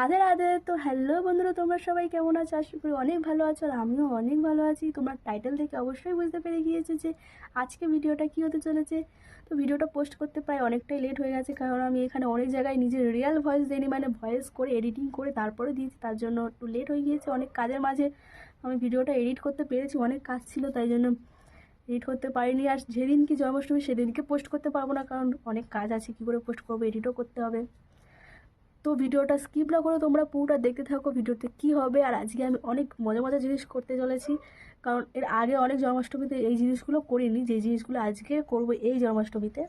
রাধে রাধে। তো হ্যালো বন্ধুরা, তোমরা সবাই কেমন আছো? আশা করি অনেক ভালো আছো, আর আমিও অনেক ভালো আছি। তোমরা টাইটেল দেখে অবশ্যই বুঝতে পেরে গিয়েছো যে আজকে ভিডিওটা কী হতে চলেছে। তো ভিডিওটা পোস্ট করতে প্রায় অনেকটাই লেট হয়ে গেছে, কারণ আমি এখানে অনেক জায়গায় নিজের রিয়েল ভয়েস দিইনি, মানে ভয়েস করে এডিটিং করে তারপরে দিয়েছি, তার জন্য একটু লেট হয়ে গিয়েছে। অনেক কাজের মাঝে আমি ভিডিওটা এডিট করতে পেরেছি, অনেক কাজ ছিল তাই জন্য এডিট করতে পারিনি। আর যেদিন কি জন্মাষ্টমী সেদিনকে পোস্ট করতে পারবো না, কারণ অনেক কাজ আছে, কী করে পোস্ট করবো, এডিটও করতে হবে। তো ভিডিওটা স্কিপ না করে তোমরা পুরোটা দেখতে থাকো ভিডিওতে কী হবে। আর আজকে আমি অনেক মজা মজা জিনিস করতে চলেছি, কারণ এর আগে অনেক জন্মাষ্টমীতে এই জিনিসগুলো করিনি, যে জিনিসগুলো আজকে করব এই জন্মাষ্টমীতে।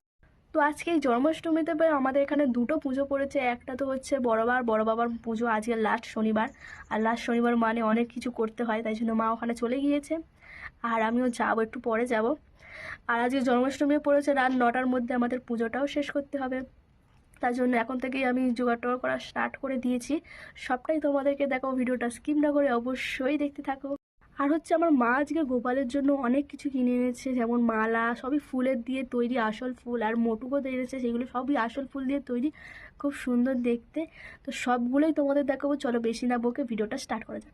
তো আজকে এই জন্মাষ্টমীতে আমাদের এখানে দুটো পুজো পড়েছে। একটা তো হচ্ছে বড় বাবার পুজো, আজকে লাস্ট শনিবার। আর লাস্ট শনিবার মানে অনেক কিছু করতে হয়, তাই জন্য মা ওখানে চলে গিয়েছে, আর আমিও যাবো, একটু পরে যাব। আর আজকে জন্মাষ্টমী পড়েছে, রাত 9টার মধ্যে আমাদের পুজোটাও শেষ করতে হবে, তার জন্য এখন থেকেই আমি জোগাড় টোগাড় করা স্টার্ট করে দিয়েছি। সবটাই তোমাদেরকে দেখো, ভিডিওটা স্কিপ না করে অবশ্যই দেখতে থাকো। আর হচ্ছে আমার মা আজকে গোপালের জন্য অনেক কিছু কিনে এনেছে, যেমন মালা, সবই ফুলের দিয়ে তৈরি, আসল ফুল, আর মোটুকও এনেছে, সেগুলো সবই আসল ফুল দিয়ে তৈরি, খুব সুন্দর দেখতে। তো সবগুলোই তোমাদের দেখাবো, চলো বেশি না বকে ভিডিওটা স্টার্ট করা যাক।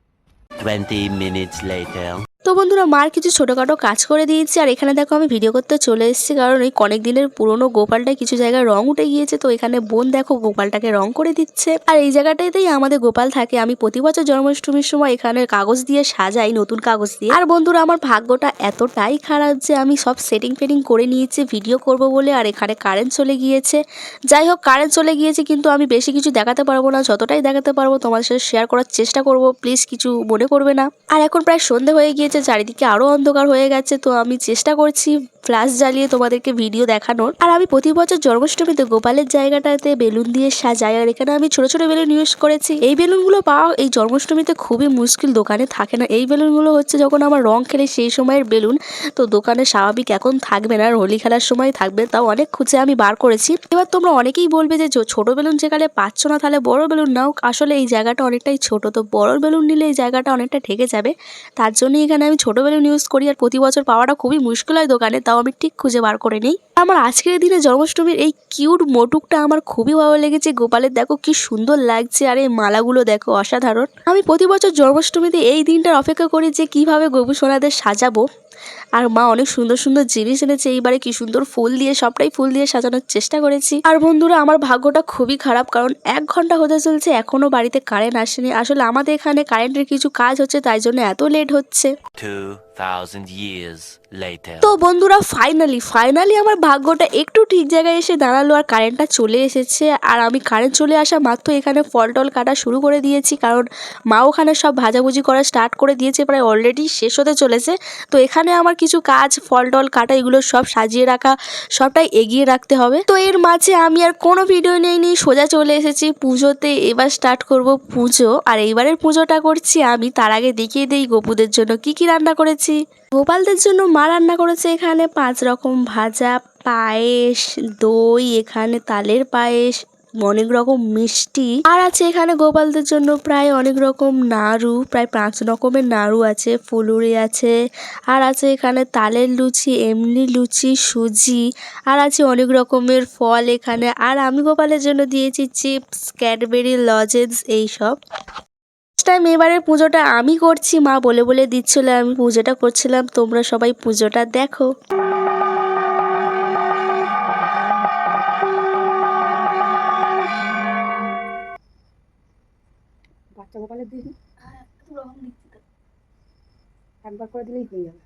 20 minutes later. তো বন্ধুরা, মার কিছু ছোটোখাটো কাজ করে দিয়েছি, আর এখানে দেখো আমি ভিডিও করতে চলে এসেছি, কারণ এই অনেক দিনের পুরনো গোপালটায় কিছু জায়গায় রং উঠে গিয়েছে। তো এখানে বোন দেখো গোপালটাকে রং করে দিচ্ছে, আর এই জায়গাটাতেই আমাদের গোপাল থাকে। আমি প্রতি বছর জন্মাষ্টমীর সময় এখানে কাগজ দিয়ে সাজাই, নতুন কাগজ দিয়ে। আর বন্ধুরা, আমার ভাগ্যটা এতটাই খারাপ যে আমি সব সেটিং ফেটিং করে নিয়েছি ভিডিও করব বলে, আর এখানে কারেন্ট চলে গিয়েছে। যাই হোক, কারেন্ট চলে গিয়েছে, কিন্তু আমি বেশি কিছু দেখাতে পারবো না, যতটাই দেখাতে পারবো তোমাদের সাথে শেয়ার করার চেষ্টা করব, প্লিজ কিছু মনে করবে না। আর এখন প্রায় সন্ধে হয়ে গিয়েছে, চারিদিকে আরো অন্ধকার হয়ে গেছে, তো আমি চেষ্টা করছি ফ্ল্যাশ জ্বালিয়ে তোমাদেরকে ভিডিও দেখানোর। আর আমি প্রতি বছর জন্মাষ্টমীতে গোপালের জায়গাটাতে বেলুন দিয়ে সাজাই, আর এখানে আমি ছোট ছোট বেলুন ইউজ করেছি। এই বেলুনগুলো পাওয়া এই জন্মাষ্টমীতে খুবই মুশকিল, দোকানে থাকে না। এই বেলুনগুলো হচ্ছে যখন আমার রং খেলে সেই সময়ের বেলুন, তো দোকানে স্বাভাবিক এখন থাকবে না, হোলি খেলার সময় থাকবে, তাও অনেক খুঁজে আমি বার করেছি। এবার তোমরা অনেকেই বলবে যে ছোট বেলুন যেখানে পাচ্ছ না, তাহলে বড় বেলুন নাও। আসলে এই জায়গাটা অনেকটাই ছোট, তো বড় বেলুন নিলে এই জায়গাটা অনেকটা ঢেকে যাবে, তার জন্যই এখানে আমি ছোট বেলুন ইউজ করি। আর প্রতি বছর পাওয়াটা খুবই মুশকিল হয় দোকানে, তাও আমি ঠিক খুঁজে বার করে নিই। আমার আজকের দিনে জন্মাষ্টমীর এই কিউট মোটুকটা আমার খুবই ভালো লেগেছে। গোপালের দেখো কি সুন্দর লাগছে, আর এই মালাগুলো দেখো অসাধারণ। আমি প্রতি বছর জন্মাষ্টমীতে এই দিনটার অপেক্ষা করি যে কিভাবে গোপু সোনাদের সাজাবো। আর মা অনেক সুন্দর সুন্দর জিনিস এনেছে এইবারে, কি সুন্দর ফুল দিয়ে, সবটাই ফুল দিয়ে সাজানোর চেষ্টা করেছি। আর বন্ধুরা, আমার ভাগ্যটা খুবই খারাপ, কারণ 1 ঘন্টা হতে চলছে এখনো বাড়িতে কারেন্ট আসেনি। আসলে আমাদের এখানে কারেন্টের কিছু কাজ হচ্ছে, তাই জন্য এত লেট হচ্ছে। 2000 years later. তো বন্ধুরা, ফাইনালি আমার ভাগ্যটা একটু ঠিক জায়গায় এসে দাঁড়ালো, আর কারেন্টটা চলে এসেছে। আর আমি কারেন্ট চলে আসা মাত্র এখানে ফল টল কাটা শুরু করে দিয়েছি, কারণ মা ওখানে সব ভাজাভুজি করা স্টার্ট করে দিয়েছে, প্রায় অলরেডি শেষ হতে চলেছে। তো এখানে আমার কিছু কাজ, ফল টল কাটা, এগুলো সব সাজিয়ে রাখা, সবটাই এগিয়ে রাখতে হবে। তো এর মাঝে আমি আর কোনো ভিডিও নেইনি, সোজা চলে এসেছি পুজোতে। এবার স্টার্ট করব পুজো, আর এইবারের পুজোটা করছি আমি। তার আগে দেখিয়ে দেই গোপুদের জন্য কি কি রান্না করেছি। গোপালদের জন্য মা রান্না করেছে এখানে 5 রকম ভাজা, পায়েস, দই, এখানে তালের পায়েস, অনেক রকম মিষ্টি, আর আছে এখানে গোপালদের জন্য প্রায় অনেক রকম নাড়ু, প্রায় 5 রকমের নাড়ু আছে, ফুলুরি আছে, আর আছে এখানে তালের লুচি, এমনি লুচি, সুজি, আর আছে অনেক রকমের ফল এখানে। আর আমি গোপালের জন্য দিয়েছি চিপস, ক্যাডবেরি, লজেন্স, এইসব। টাইম এবারের পুজোটা আমি করছি, মা বলে বলে দিচ্ছিল, আমি পুজোটা করছিলাম। তোমরা সবাই পুজোটা দেখো। বাচ্চা গোপালের দিন একবার করে দিলেই হয়ে যাবে।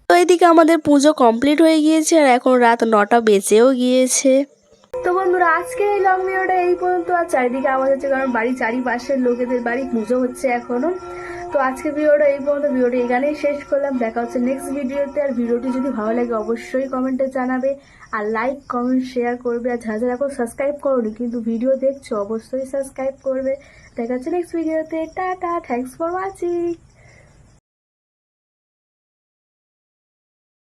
তো এদিকে আমাদের পুজো কমপ্লিট হয়ে গিয়েছে, আর এখন রাত 9টা বেজেও গিয়েছে। তো বন্ধুরা, আজকে এই লং ভিডিওটা এই পর্যন্ত। আর চারিদিকে আওয়াজ হচ্ছে, কারণ বাড়ি চারিপাশের লোকেদের বাড়ি পুজো হচ্ছে এখনো। তো আজকে ভিডিওটা এই পর্যন্ত, ভিডিওটা এখানেই শেষ করলাম। দেখা হচ্ছে নেক্সট ভিডিওতে। আর ভিডিওটি যদি ভালো লাগে অবশ্যই কমেন্টে জানাবে, আর লাইক কমেন্ট শেয়ার করবে। আর যারা যারা এখন সাবস্ক্রাইব করোনি কিন্তু ভিডিও দেখছো, অবশ্যই সাবস্ক্রাইব করবে। দেখা হচ্ছে নেক্সট ভিডিওতে। Tata, thanks for watching.